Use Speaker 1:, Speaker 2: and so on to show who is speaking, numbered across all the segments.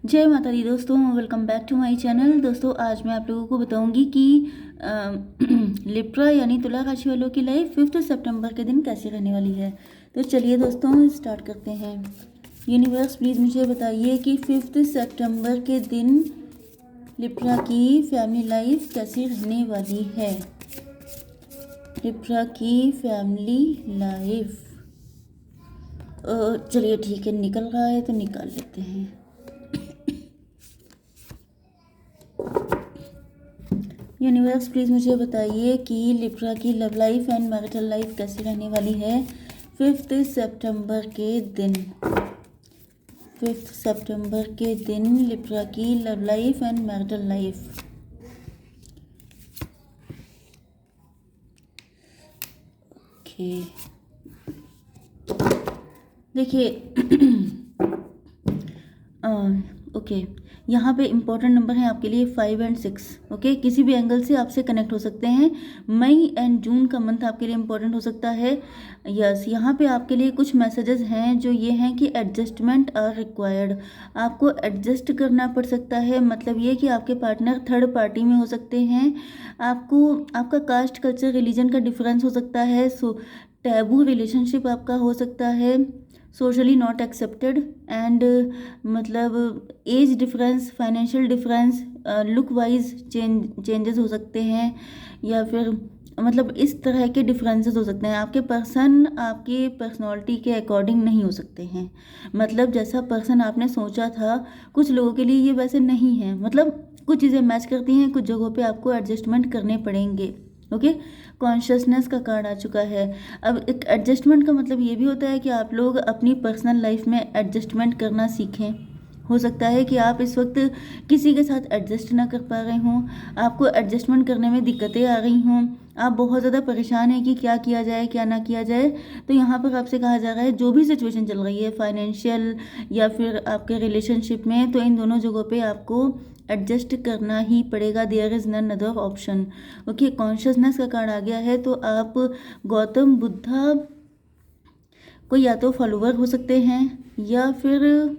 Speaker 1: जय माता दी दोस्तों, welcome back to my channel. दोस्तों आज मैं आप लोगों को बताऊंगी कि लिब्रा यानी तुला राशि वालों की लाइफ 5 सितंबर के दिन कैसी रहने वाली है। तो चलिए दोस्तों स्टार्ट करते हैं। यूनिवर्स प्लीज़ मुझे बताइए कि 5 सितंबर के दिन लिब्रा की फैमिली लाइफ कैसी रहने वाली है। लिब्रा की फैमिली लाइफ चलिए ठीक है, निकल रहा है तो निकाल लेते हैं। यूनिवर्स प्लीज़ मुझे बताइए कि लिब्रा की love life and marital life कैसी रहने वाली है 5 सितंबर के दिन। 5 सितंबर के दिन लिब्रा की love life and marital life. Okay देखिए ओके यहाँ पे इम्पोर्टेंट नंबर है आपके लिए 5 और 6। ओके किसी भी एंगल से आपसे कनेक्ट हो सकते हैं। मई एंड जून का मंथ आपके लिए इम्पोर्टेंट हो सकता है। यस यहाँ पे आपके लिए कुछ मैसेजेस हैं जो ये हैं कि एडजस्टमेंट आर रिक्वायर्ड। आपको एडजस्ट करना पड़ सकता है, मतलब ये कि आपके पार्टनर थर्ड पार्टी में हो सकते हैं। आपका कास्ट कल्चर रिलीजन का डिफरेंस हो सकता है। टैबू रिलेशनशिप आपका हो सकता है। सोशली नॉट एक्सेप्टेड एंड मतलब age difference, financial difference, look wise changes हो सकते हैं, या फिर मतलब इस तरह के डिफरेंसेस हो सकते हैं। आपके पर्सन आपकी पर्सनालिटी के अकॉर्डिंग नहीं हो सकते हैं। मतलब जैसा पर्सन आपने सोचा था कुछ लोगों के लिए ये वैसे नहीं है। मतलब कुछ चीज़ें मैच करती हैं, कुछ जगहों पे आपको एडजस्टमेंट करने पड़ेंगे। ओके कॉन्शियसनेस का कार्ड आ चुका है। अब एक एडजस्टमेंट का मतलब ये भी होता है कि आप लोग अपनी पर्सनल लाइफ में एडजस्टमेंट करना सीखें। हो सकता है कि आप इस वक्त किसी के साथ एडजस्ट ना कर पा रहे हों, आपको एडजस्टमेंट करने में दिक्कतें आ रही हों, आप बहुत ज़्यादा परेशान हैं कि क्या किया जाए क्या ना किया जाए। तो यहाँ पर आपसे कहा जा रहा है जो भी सिचुएशन चल रही है फाइनेंशियल या फिर आपके रिलेशनशिप में, तो इन दोनों जगहों पे आपको एडजस्ट करना ही पड़ेगा। There is none other option. Okay consciousness का कार्ड आ गया है, तो आप गौतम बुद्धा को या तो फॉलोवर हो सकते हैं या फिर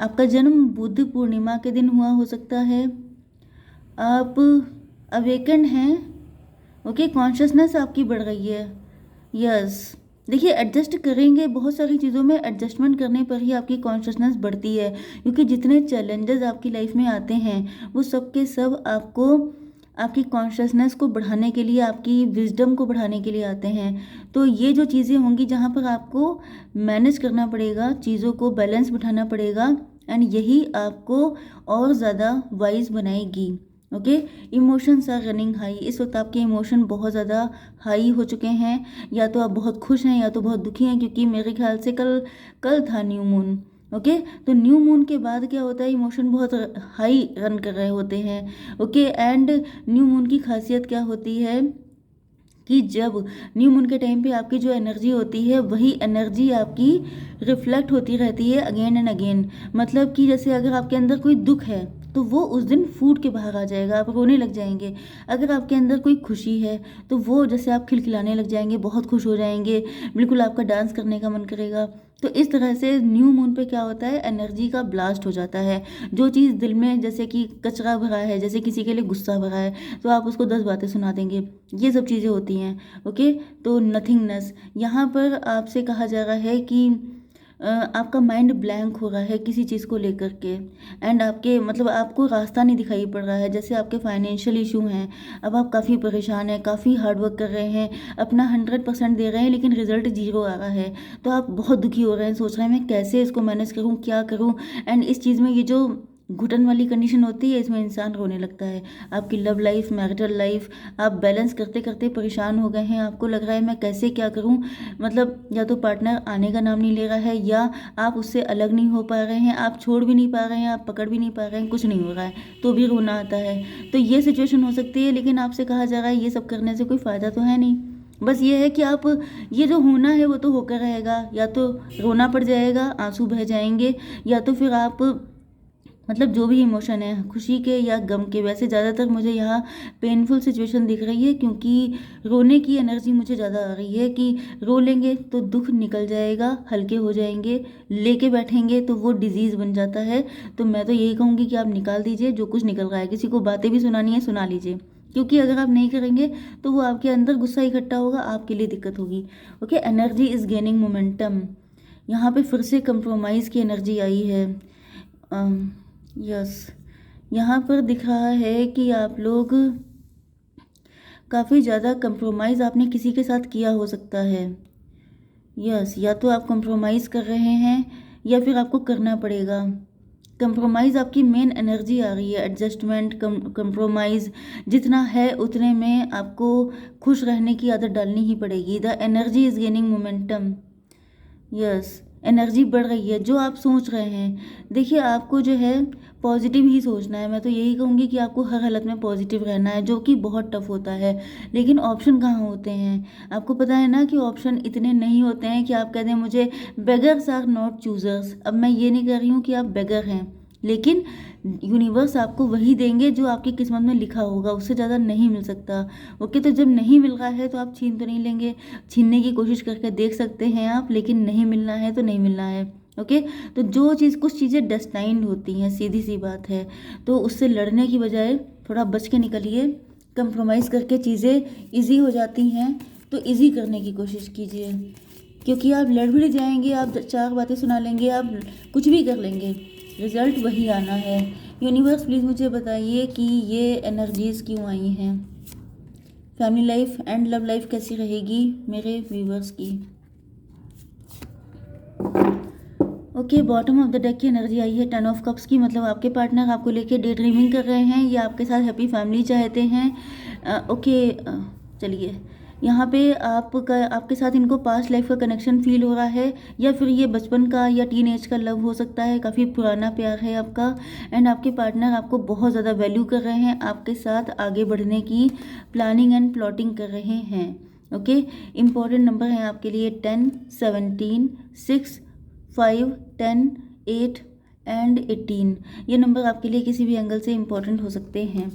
Speaker 1: आपका जन्म बुद्ध पूर्णिमा के दिन हुआ हो सकता है। आप अवेकन हैं। ओके कॉन्शियसनेस आपकी बढ़ रही है। यस देखिए एडजस्ट करेंगे, बहुत सारी चीज़ों में एडजस्टमेंट करने पर ही आपकी कॉन्शियसनेस बढ़ती है, क्योंकि जितने चैलेंजेस आपकी लाइफ में आते हैं वो सब के सब आपको आपकी कॉन्शियसनेस को बढ़ाने के लिए, आपकी विजडम को बढ़ाने के लिए आते हैं। तो ये जो चीज़ें होंगी जहाँ पर आपको मैनेज करना पड़ेगा, चीज़ों को बैलेंस बिठाना पड़ेगा, एंड यही आपको और ज़्यादा वाइज बनाएगी। Okay emotions are running high. इस वक्त आपके इमोशन बहुत ज़्यादा हाई हो चुके हैं। या तो आप बहुत खुश हैं या तो बहुत दुखी हैं, क्योंकि मेरे ख्याल से कल कल था न्यू मून। ओके तो न्यू मून के बाद क्या होता है, इमोशन बहुत हाई रन कर रहे होते हैं। ओके एंड न्यू मून की खासियत क्या होती है कि जब न्यू मून के टाइम पे आपकी जो एनर्जी होती है वही एनर्जी आपकी रिफ्लेक्ट होती रहती है अगेन एंड अगेन। मतलब कि जैसे अगर आपके अंदर कोई दुख है तो वो उस दिन फूट के बाहर आ जाएगा, आप रोने लग जाएंगे। अगर आपके अंदर कोई खुशी है तो वो जैसे आप खिलखिलाने लग जाएंगे, बहुत खुश हो जाएंगे, बिल्कुल आपका डांस करने का मन करेगा। तो इस तरह से न्यू मून पे क्या होता है, एनर्जी का ब्लास्ट हो जाता है। जो चीज़ दिल में जैसे कि कचरा भरा है, जैसे किसी के लिए गुस्सा भरा है, तो आप उसको 10 बातें सुना देंगे। ये सब चीज़ें होती हैं। ओके तो नथिंगनेस, यहाँ पर आपसे कहा जा रहा है कि आपका माइंड ब्लैंक हो रहा है किसी चीज़ को लेकर के, एंड आपके मतलब आपको रास्ता नहीं दिखाई पड़ रहा है। जैसे आपके फाइनेंशियल इशू हैं, अब आप काफ़ी परेशान हैं, काफ़ी हार्ड वर्क कर रहे हैं, अपना 100% दे रहे हैं, लेकिन रिजल्ट 0 आ रहा है। तो आप बहुत दुखी हो रहे हैं, सोच रहे हैं मैं कैसे इसको मैनेज करूँ, क्या करूँ। एंड इस चीज़ में ये जो घुटन वाली कंडीशन होती है, इसमें इंसान रोने लगता है। आपकी लव लाइफ, मैरिटल लाइफ, आप बैलेंस करते करते परेशान हो गए हैं, आपको लग रहा है मैं कैसे क्या करूं। मतलब या तो पार्टनर आने का नाम नहीं ले रहा है, या आप उससे अलग नहीं हो पा रहे हैं, आप छोड़ भी नहीं पा रहे हैं, आप पकड़ भी नहीं पा रहे हैं, कुछ नहीं हो रहा है, तो भी रोना आता है। तो ये सिचुएशन हो सकती है, लेकिन आपसे कहा जा रहा है ये सब करने से कोई फ़ायदा तो है नहीं। बस ये है कि आप ये जो होना है वो तो होकर रहेगा, या तो रोना पड़ जाएगा, आंसू बह जाएंगे, या तो फिर आप मतलब जो भी इमोशन है, खुशी के या गम के, वैसे ज़्यादातर मुझे यहाँ पेनफुल सिचुएशन दिख रही है, क्योंकि रोने की एनर्जी मुझे ज़्यादा आ रही है कि रो लेंगे तो दुख निकल जाएगा, हल्के हो जाएंगे, लेके बैठेंगे तो वो डिजीज़ बन जाता है। तो मैं तो यही कहूँगी कि आप निकाल दीजिए जो कुछ निकल रहा है। किसी को बातें भी सुनानी है सुना लीजिए, क्योंकि अगर आप नहीं करेंगे तो वो आपके अंदर गुस्सा इकट्ठा होगा, आपके लिए दिक्कत होगी। Okay, energy is gaining momentum. यहाँ पे फिर से कंप्रोमाइज़ की एनर्जी आई है। यस, यहाँ पर दिख रहा है कि आप लोग काफ़ी ज़्यादा कंप्रोमाइज़ आपने किसी के साथ किया हो सकता है। यस, या तो आप कंप्रोमाइज़ कर रहे हैं या फिर आपको करना पड़ेगा। कंप्रोमाइज़ आपकी मेन एनर्जी आ रही है, एडजस्टमेंट, कंप्रोमाइज़, जितना है उतने में आपको खुश रहने की आदत डालनी ही पड़ेगी। The energy is gaining momentum. Yes, energy बढ़ रही है। जो आप सोच रहे हैं, देखिए आपको जो है पॉजिटिव ही सोचना है। मैं तो यही कहूँगी कि आपको हर हालत में पॉजिटिव रहना है, जो कि बहुत टफ होता है। लेकिन ऑप्शन कहाँ होते हैं, आपको पता है ना कि ऑप्शन इतने नहीं होते हैं कि आप कह दें मुझे बेगर्स आर नॉट चूजर्स। अब मैं ये नहीं कह रही हूँ कि आप बेगर हैं, लेकिन यूनिवर्स आपको वही देंगे जो आपकी किस्मत में लिखा होगा, उससे ज़्यादा नहीं मिल सकता। ओके, तो जब नहीं मिल रहा है तो आप छीन तो नहीं लेंगे, छीनने की कोशिश करके देख सकते हैं आप, लेकिन नहीं मिलना है तो नहीं मिलना है। ओके, तो जो चीज़, कुछ चीज़ें डेस्टाइन्ड होती हैं, सीधी सी बात है। तो उससे लड़ने की बजाय थोड़ा बच के निकलिए। कंप्रोमाइज़ करके चीज़ें ईजी हो जाती हैं, तो ईजी करने की कोशिश कीजिए, क्योंकि आप लड़ भी जाएंगे, आप चार बातें सुना लेंगे, आप कुछ भी कर लेंगे, रिजल्ट वही आना है। यूनिवर्स प्लीज़ मुझे बताइए कि ये एनर्जीज़ क्यों आई हैं। Family life and love life कैसी रहेगी मेरे व्यूवर्स की। Okay, bottom of the deck की एनर्जी आई है 10 ऑफ कप्स की। मतलब आपके पार्टनर आपको लेके डे ड्रीमिंग कर रहे हैं या आपके साथ हैप्पी फैमिली चाहते हैं। ओके, चलिए, यहाँ पे आपके साथ इनको पास्ट लाइफ का कनेक्शन फील हो रहा है, या फिर ये बचपन का या टीन एज का लव हो सकता है, काफ़ी पुराना प्यार है आपका। एंड आपके पार्टनर आपको बहुत ज़्यादा वैल्यू कर रहे हैं, आपके साथ आगे बढ़ने की प्लानिंग एंड प्लॉटिंग कर रहे हैं। ओके, इम्पॉर्टेंट नंबर हैं आपके लिए 10, 17, 6, 5, 10, 8 एंड 18। ये नंबर आपके लिए किसी भी एंगल से इम्पोर्टेंट हो सकते हैं।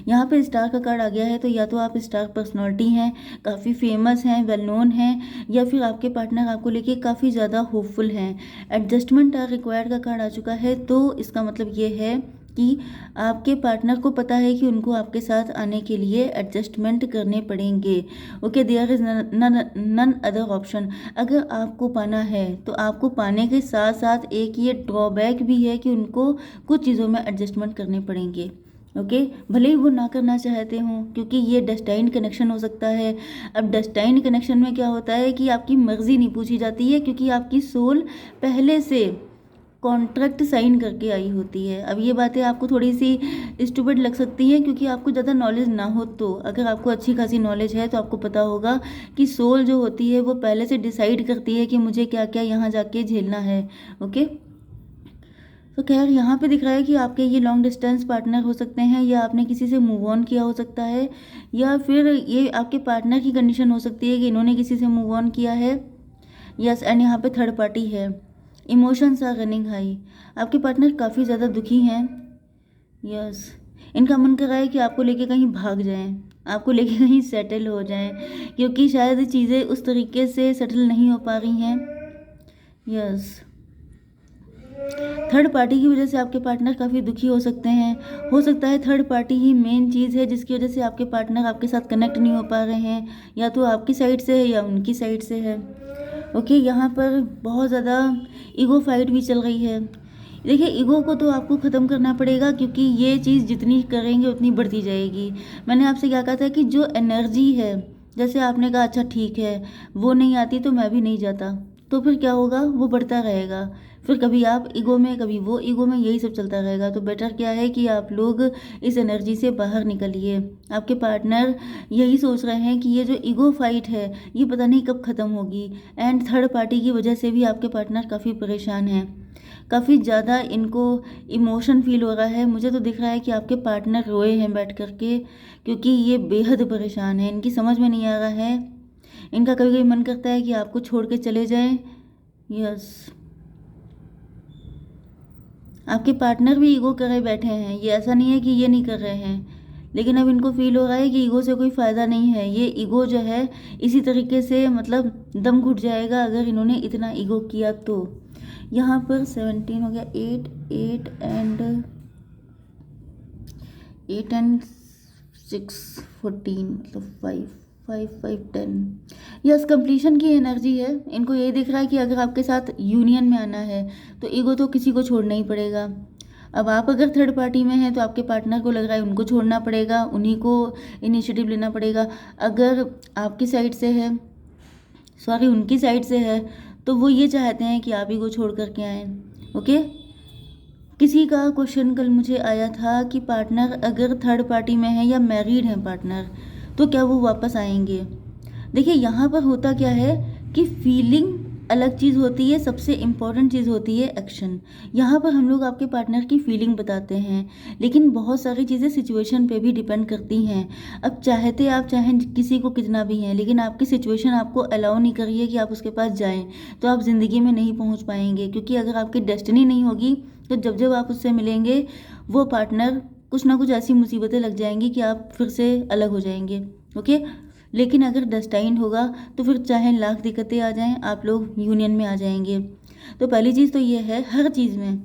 Speaker 1: यहाँ पे स्टार का कार्ड आ गया है, तो या तो आप स्टार पर्सनालिटी हैं, काफ़ी फेमस हैं, वेल नोन हैं, या फिर आपके पार्टनर आपको लेके काफ़ी ज़्यादा होपफुल हैं। एडजस्टमेंट आर रिक्वायर्ड का कार्ड आ चुका है, तो इसका मतलब ये है कि आपके पार्टनर को पता है कि उनको आपके साथ आने के लिए एडजस्टमेंट करने पड़ेंगे। Okay, there is none other option. अगर आपको पाना है तो आपको पाने के साथ साथ एक ये ड्रॉबैक भी है कि उनको कुछ चीज़ों में एडजस्टमेंट करने पड़ेंगे। ओके, भले ही वो ना करना चाहते हों, क्योंकि ये डेस्टाइन कनेक्शन हो सकता है। अब डेस्टाइन कनेक्शन में क्या होता है कि आपकी मर्जी नहीं पूछी जाती है, क्योंकि आपकी सोल पहले से कॉन्ट्रैक्ट साइन करके आई होती है। अब ये बातें आपको थोड़ी सी स्टूपिड लग सकती हैं, क्योंकि आपको ज़्यादा नॉलेज ना हो। तो अगर आपको अच्छी खासी नॉलेज है तो आपको पता होगा कि सोल जो होती है वो पहले से डिसाइड करती है कि मुझे क्या क्या यहाँ जाके झेलना है। ओके, तो खैर यहाँ पे दिख रहा है कि आपके ये लॉन्ग डिस्टेंस पार्टनर हो सकते हैं, या आपने किसी से मूव ऑन किया हो सकता है, या फिर ये आपके पार्टनर की कंडीशन हो सकती है कि इन्होंने किसी से मूव ऑन किया है। यस, एंड यहाँ पे थर्ड पार्टी है। Emotions are running high. आपके पार्टनर काफ़ी ज़्यादा दुखी हैं। यस, इनका मन कर रहा है कि आपको लेके कहीं भाग जाएं, आपको लेके कहीं सेटल हो जाएं, क्योंकि शायद चीज़ें उस तरीके से सेटल नहीं हो पा रही हैं। यस, थर्ड पार्टी की वजह से आपके पार्टनर काफ़ी दुखी हो सकते हैं। हो सकता है थर्ड पार्टी ही मेन चीज़ है जिसकी वजह से आपके पार्टनर आपके साथ कनेक्ट नहीं हो पा रहे हैं, या तो आपकी साइड से है या उनकी साइड से है। ओके, यहाँ पर बहुत ज़्यादा ईगो फाइट भी चल रही है। देखिए, ईगो को तो आपको ख़त्म करना पड़ेगा, क्योंकि ये चीज़ जितनी करेंगे उतनी बढ़ती जाएगी। मैंने आपसे क्या कहा था कि जो एनर्जी है, जैसे आपने कहा अच्छा ठीक है वो नहीं आती तो मैं भी नहीं जाता, तो फिर क्या होगा, वो बढ़ता रहेगा। फिर कभी आप ईगो में, कभी वो ईगो में, यही सब चलता रहेगा। तो बेटर क्या है कि आप लोग इस एनर्जी से बाहर निकलिए। आपके पार्टनर यही सोच रहे हैं कि ये जो ईगो फाइट है ये पता नहीं कब ख़त्म होगी। एंड थर्ड पार्टी की वजह से भी आपके पार्टनर काफ़ी परेशान हैं, काफ़ी ज़्यादा इनको इमोशन फील हो रहा है। मुझे तो दिख रहा है कि आपके पार्टनर रोए हैं बैठ करके, क्योंकि ये बेहद परेशान है। इनकी समझ में नहीं आ रहा है, इनका कभी कभी मन करता है कि आपको छोड़ के चले जाएं। यस, आपके पार्टनर भी ईगो करे बैठे हैं, ये ऐसा नहीं है कि ये नहीं कर रहे हैं, लेकिन अब इनको फील हो रहा है कि ईगो से कोई फ़ायदा नहीं है। ये ईगो जो है इसी तरीके से मतलब दम घुट जाएगा अगर इन्होंने इतना ईगो किया तो। यहाँ पर 17 हो गया, 8 एंड 6 14, मतलब 5 10। यस, कंप्लीशन की एनर्जी है। इनको ये दिख रहा है कि अगर आपके साथ यूनियन में आना है तो ईगो तो किसी को छोड़ना ही पड़ेगा। अब आप अगर थर्ड पार्टी में हैं तो आपके पार्टनर को लग रहा है उनको छोड़ना पड़ेगा, उन्हीं को इनिशिएटिव लेना पड़ेगा। अगर आपकी साइड से है, सॉरी उनकी साइड से है, तो वो ये चाहते हैं कि आप ही को छोड़ करके आएँ। ओके, किसी का क्वेश्चन कल मुझे आया था कि पार्टनर अगर थर्ड पार्टी में है या मैरिड है पार्टनर, तो क्या वो वापस आएंगे। देखिए यहाँ पर होता क्या है कि फीलिंग अलग चीज़ होती है, सबसे इम्पॉर्टेंट चीज़ होती है एक्शन। यहाँ पर हम लोग आपके पार्टनर की फीलिंग बताते हैं, लेकिन बहुत सारी चीज़ें सिचुएशन पे भी डिपेंड करती हैं। अब चाहते आप चाहें किसी को कितना भी हैं, लेकिन आपकी सिचुएशन आपको अलाउ नहीं कर रही है कि आप उसके पास जाएं, तो आप ज़िंदगी में नहीं पहुँच पाएंगे। क्योंकि अगर आपकी डेस्टिनी नहीं होगी तो जब जब आप उससे मिलेंगे वो पार्टनर कुछ ना कुछ ऐसी मुसीबतें लग जाएंगी कि आप फिर से अलग हो जाएंगे। ओके, लेकिन अगर डेस्टाइन्ड होगा तो फिर चाहे लाख दिक्कतें आ जाएं, आप लोग यूनियन में आ जाएंगे। तो पहली चीज़ तो ये है, हर चीज़ में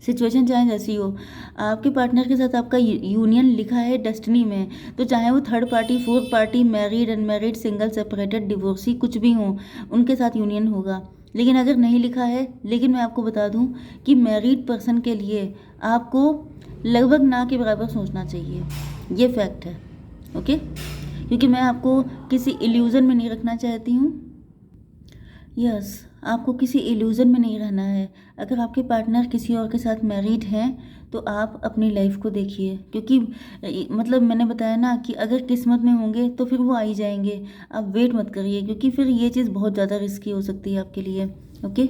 Speaker 1: सिचुएशन चाहे जैसी हो, आपके पार्टनर के साथ आपका यूनियन लिखा है डेस्टिनी में, तो चाहे वो third party, fourth party, married, unmarried, single, separated, divorcee, कुछ भी हो, उनके साथ यूनियन होगा। लेकिन अगर नहीं लिखा है, लेकिन मैं आपको बता दूं कि मैरिड पर्सन के लिए आपको लगभग ना के बराबर सोचना चाहिए, ये फैक्ट है। ओके, क्योंकि मैं आपको किसी इल्यूज़न में नहीं रखना चाहती हूँ। यस, आपको किसी इल्यूज़न में नहीं रहना है। अगर आपके पार्टनर किसी और के साथ मैरिड हैं तो आप अपनी लाइफ को देखिए, क्योंकि मतलब मैंने बताया ना कि अगर किस्मत में होंगे तो फिर वो आ ही जाएंगे। आप वेट मत करिए, क्योंकि फिर ये चीज़ बहुत ज़्यादा रिस्की हो सकती है आपके लिए। ओके,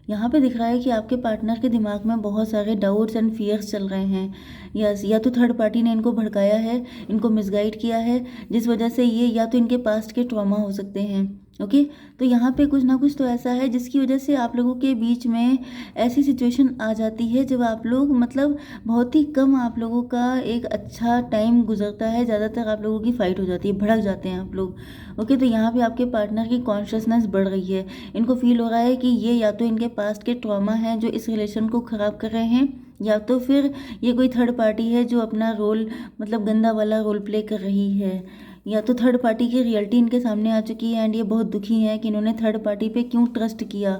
Speaker 1: यहाँ पे दिख रहा है कि आपके पार्टनर के दिमाग में बहुत सारे डाउट्स एंड फियर्स चल रहे हैं। यस, या तो थर्ड पार्टी ने इनको भड़काया है, इनको मिसगाइड किया है, जिस वजह से ये, या तो इनके पास्ट के ट्रॉमा हो सकते हैं। ओके, तो यहाँ पे कुछ ना कुछ तो ऐसा है जिसकी वजह से आप लोगों के बीच में ऐसी सिचुएशन आ जाती है जब आप लोग मतलब बहुत ही कम आप लोगों का एक अच्छा टाइम गुजरता है, ज़्यादातर आप लोगों की फ़ाइट हो जाती है, भड़क जाते हैं आप लोग। ओके, तो यहाँ पे आपके पार्टनर की कॉन्शियसनेस बढ़ रही है। इनको फील हो रहा है कि ये या तो इनके पास्ट के ट्रॉमा हैं जो इस रिलेशन को ख़राब कर रहे हैं, या तो फिर ये कोई थर्ड पार्टी है जो अपना रोल मतलब गंदा वाला रोल प्ले कर रही है, या तो थर्ड पार्टी की रियलिटी इनके सामने आ चुकी है एंड ये बहुत दुखी हैं कि इन्होंने थर्ड पार्टी पे क्यों ट्रस्ट किया।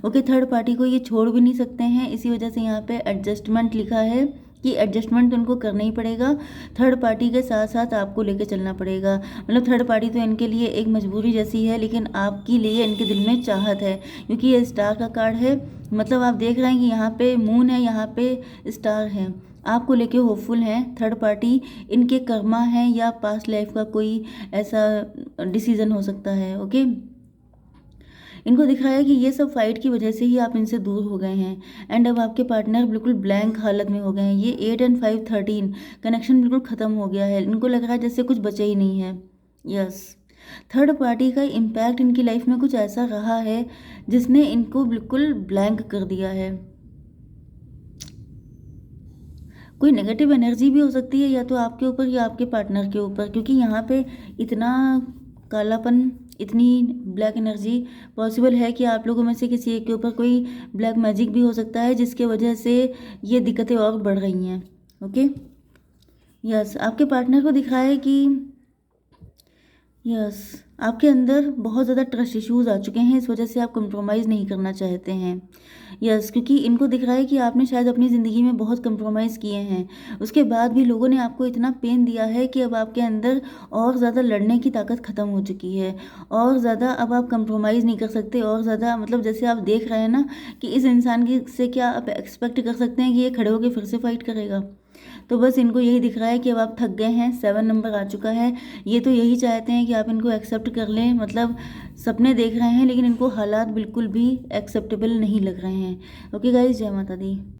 Speaker 1: ओके, थर्ड पार्टी को ये छोड़ भी नहीं सकते हैं, इसी वजह से यहाँ पे एडजस्टमेंट लिखा है कि एडजस्टमेंट तो उनको करना ही पड़ेगा। थर्ड पार्टी के साथ साथ आपको लेके चलना पड़ेगा। मतलब थर्ड पार्टी तो इनके लिए एक मजबूरी जैसी है, लेकिन आपके लिए इनके दिल में चाहत है, क्योंकि ये स्टार का कार्ड है। मतलब आप देख रहे हैं कि यहाँ पे मून है, यहाँ पे स्टार है, आपको लेके होपफुल हैं। थर्ड पार्टी इनके कर्मा है या पास्ट लाइफ का कोई ऐसा डिसीजन हो सकता है। ओके, इनको दिख रहा है कि ये सब फाइट की वजह से ही आप इनसे दूर हो गए हैं एंड अब आपके पार्टनर बिल्कुल ब्लैंक हालत में हो गए हैं। ये 8 एंड 5 13 कनेक्शन बिल्कुल ख़त्म हो गया है। इनको लग रहा है जैसे कुछ बचा ही नहीं है। यस, थर्ड पार्टी का इम्पैक्ट इनकी लाइफ में कुछ ऐसा रहा है जिसने इनको बिल्कुल ब्लैंक कर दिया है। कोई नेगेटिव एनर्जी भी हो सकती है, या तो आपके ऊपर या आपके पार्टनर के ऊपर, क्योंकि यहाँ पे इतना कालापन, इतनी ब्लैक एनर्जी पॉसिबल है कि आप लोगों में से किसी एक के ऊपर कोई ब्लैक मैजिक भी हो सकता है, जिसके वजह से ये दिक्कतें और बढ़ रही हैं। ओके, यस, आपके पार्टनर को दिख रहा है कि यस आपके अंदर बहुत ज़्यादा ट्रस्ट इश्यूज आ चुके हैं, इस वजह से आप कंप्रोमाइज़ नहीं करना चाहते हैं। यस, क्योंकि इनको दिख रहा है कि आपने शायद अपनी ज़िंदगी में बहुत कंप्रोमाइज़ किए हैं, उसके बाद भी लोगों ने आपको इतना पेन दिया है कि अब आपके अंदर और ज़्यादा लड़ने की ताकत ख़त्म हो चुकी है, और ज़्यादा अब आप कंप्रोमाइज़ नहीं कर सकते, और ज़्यादा मतलब जैसे आप देख रहे हैं ना कि इस इंसान की से क्या आप एक्सपेक्ट कर सकते हैं कि ये खड़े होकर फिर से फाइट करेगा। तो बस इनको यही दिख रहा है कि अब आप थक गए हैं, 7 नंबर आ चुका है। ये तो यही चाहते हैं कि आप इनको एक्सेप्ट कर लें, मतलब सपने देख रहे हैं लेकिन इनको हालात बिल्कुल भी एक्सेप्टेबल नहीं लग रहे हैं। ओके गाइस, जय माता दी।